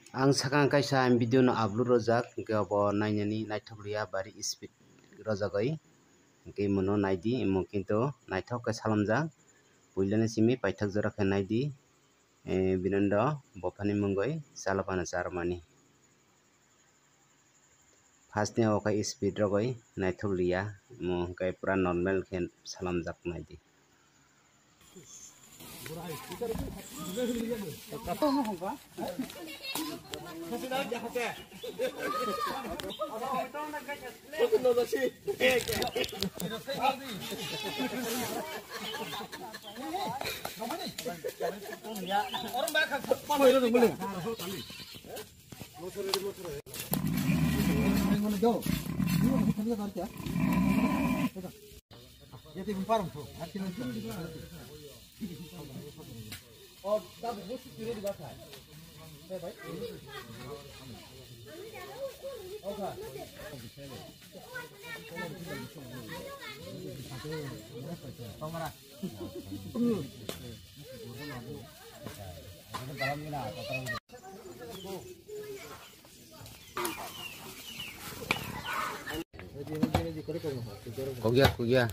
Ang sakang kaisa video no upload rojak hingke abo nainani naithokliya bari speed rojagai hingke mono naidi imo kinto naithok ke salamjak puilani simi paithak jora khe naidi binondo bofani mungoi chalapana charmani first ni okai speed rogoi naithokliya imo hingke pura normal khe salamjak naidi. Kugia.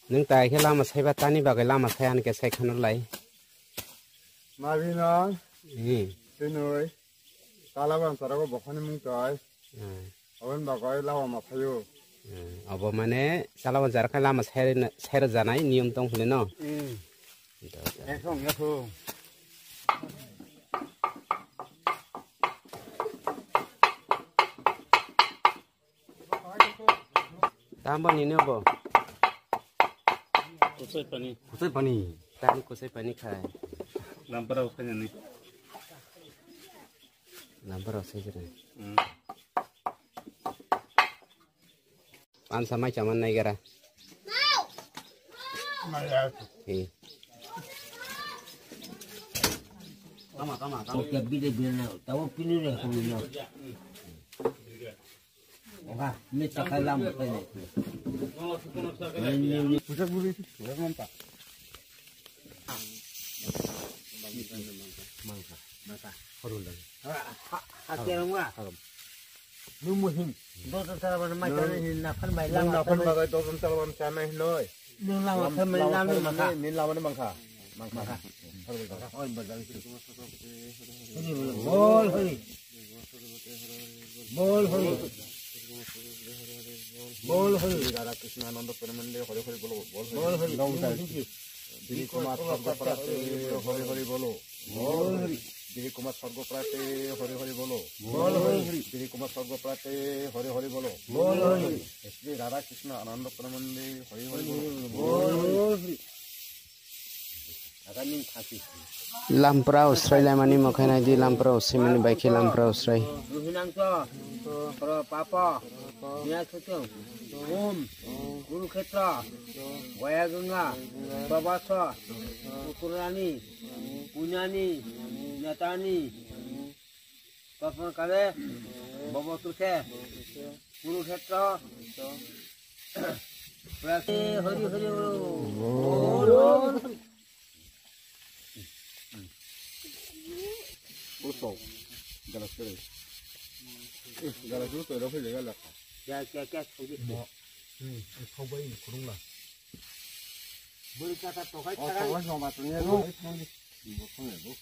Nung tai ke lama sai batani bagai lama sai an ke sai khanor lai Mabina Pinoi Talaban Sarako Bofani Munkai Awan Bagai Lawa Mapayo abo mane salawan jarakha lama sai ra janai niyom tong hule no Yakho tambo ni ne bo kusai pani tani kusai pani khai Lampara Ukanya ni number of size pan samai chaman nai gara Tama. Oke, bide bina. Tahu pilih deh kulino. Oke, ini cakalam ini. Ini Pusat buri itu mantap. Mangka horulang hati orang mah. Numuhin. Dosa sarapan macam ini nakan bailang. Napan bagai dosan salaman sana noi. Nung lama kami lalu maka. Ni lawan mangka. Oh, berjalan itu. Bol hoi. Radha Krishna Nanda Paramande Hare Hare bolo. Bol hoi. Diri Kumar Sargoprate Hare Hare bolo. Bol hoi. Diri Kumar Sargoprate Hare Hare bolo. Bol hoi. Diri Kumar Sargoprate Hare Hare bolo. Bol hoi. Shri Radha Krishna Nanda Paramande Hare Hare bolo. Bol hoi. Akan ini kasih. lampra usrai lamani mokhai nai di lampra usrai mani baiki lampra usrai Ruhinang to, papa, niat itu, guru ketra, waya ganga, babasa, ukurani, punyani, nyatani, papa kale, baba tuke, guru ketra, hari Usau. Galas kere. Galas itu terus je galas. क्या छोड़ी Kau bayi kurung lah. बोल क्या था तो है Oh, kau nggak matanya lu. Bukan ya lu.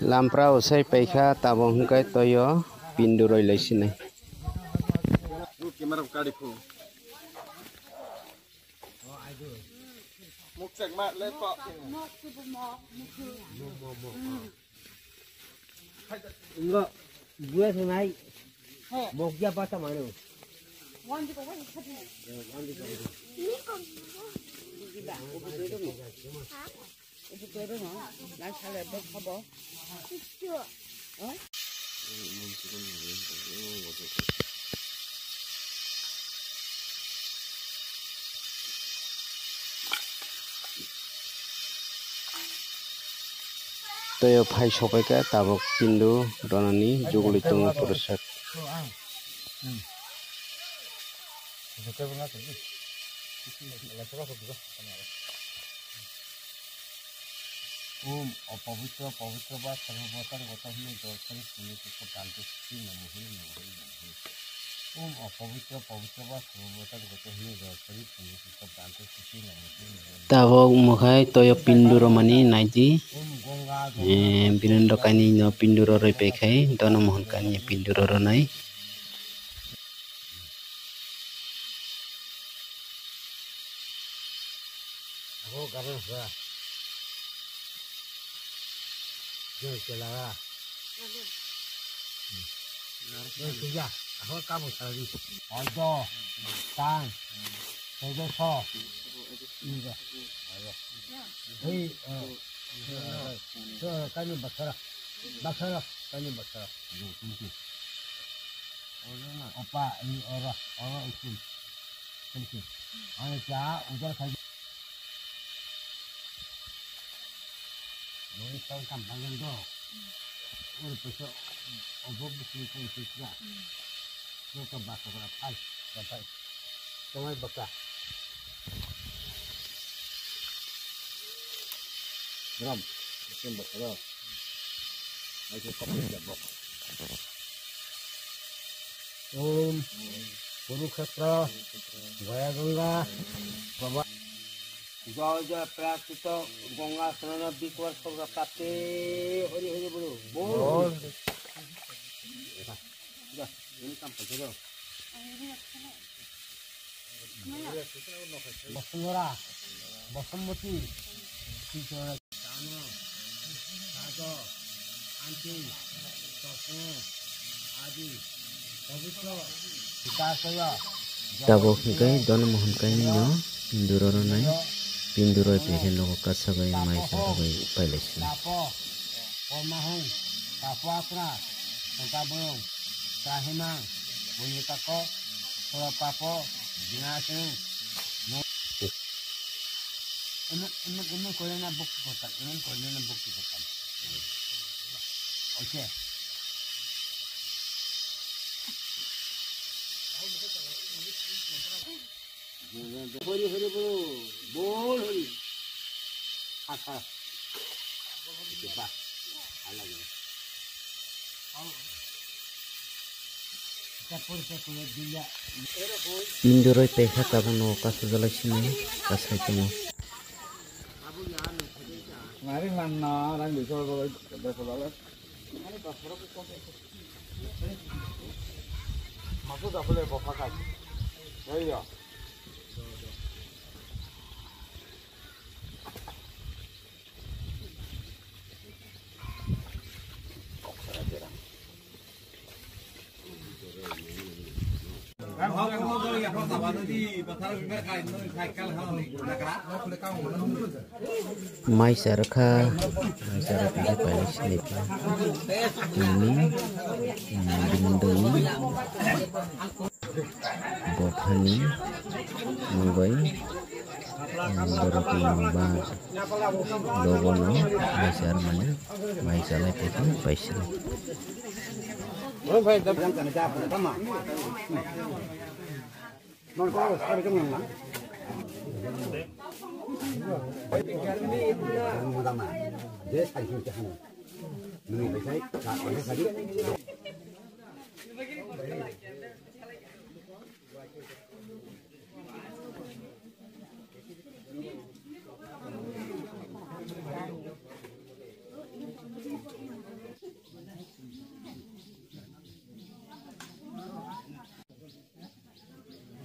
Lampra usai paikha tabong hingkai toyo pindu roi laisine. Kamera kadi phu. Muk cek mak lepak. 이거 무에서 나이 목자 봤다 말이야. Toyo phai sopaika tabok pindu ronani juguli tongo purusat. অপবিত্র পবিত্র বা সর্ববতার গত হয়ে দর্শনী পুণ্যকে জানতে শিখি ওম অপবিত্র পবিত্র বা সর্ববতার গত হয়ে দর্শনী পুণ্যকে জানতে শিখি Tabok mukhai toyo pindu romani naidi ওম Ganga birindo kani no pindu roi paikhai dono mohon kani pindu ronai. हो कारण हुआ जो चला सुजा हो काम चला दी और दो तान तो सो 이거 hey 저 까니 박사라 까니 박사라 오빠 이 얼어 있군 이렇게 아니 자 우절 가지 너희 똥감 방향도 우리 벌써 어버부스니 좀 있으니까 너도 바꿔라 파이 정말 바꿔 그럼 좀 바꿔라 아이고 깜짝이야 뭐 옴 구루크세트라 গয়াগঙ্গা বাবা জয় প্রাকৃত গঙ্গা স্নান বিকর প্রাপ্তে হরি হরি বলো বল বসুন্ধরা বসুমতী আদি পবিত্র বিকাশয় Tabok hingkai dono mohon kani no pindu ronai pindu roi paikhai logo kasagai mai sagai pailaisine. Tapo, Pomahong, Tapo Akra, Tabong, Tahimang, Bunyitako, Papo, Dinasin. Ini Korean book kota, ini Korean book kota. Oke. Hari হরি বলো বল হরি আচ্ছা বাহ ভালো লাগে তারপরে করে দিলা Pindu roi paikha tabong no kasu jalaisine kasai tomo. Ngari mana orang bisa kalau masuk tak boleh bawa pakai. Ya. Mai saraka paling snip ini bindui bokhani mubai borok ba logono mai sar mane mai salai petu paisa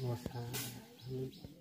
Nossa.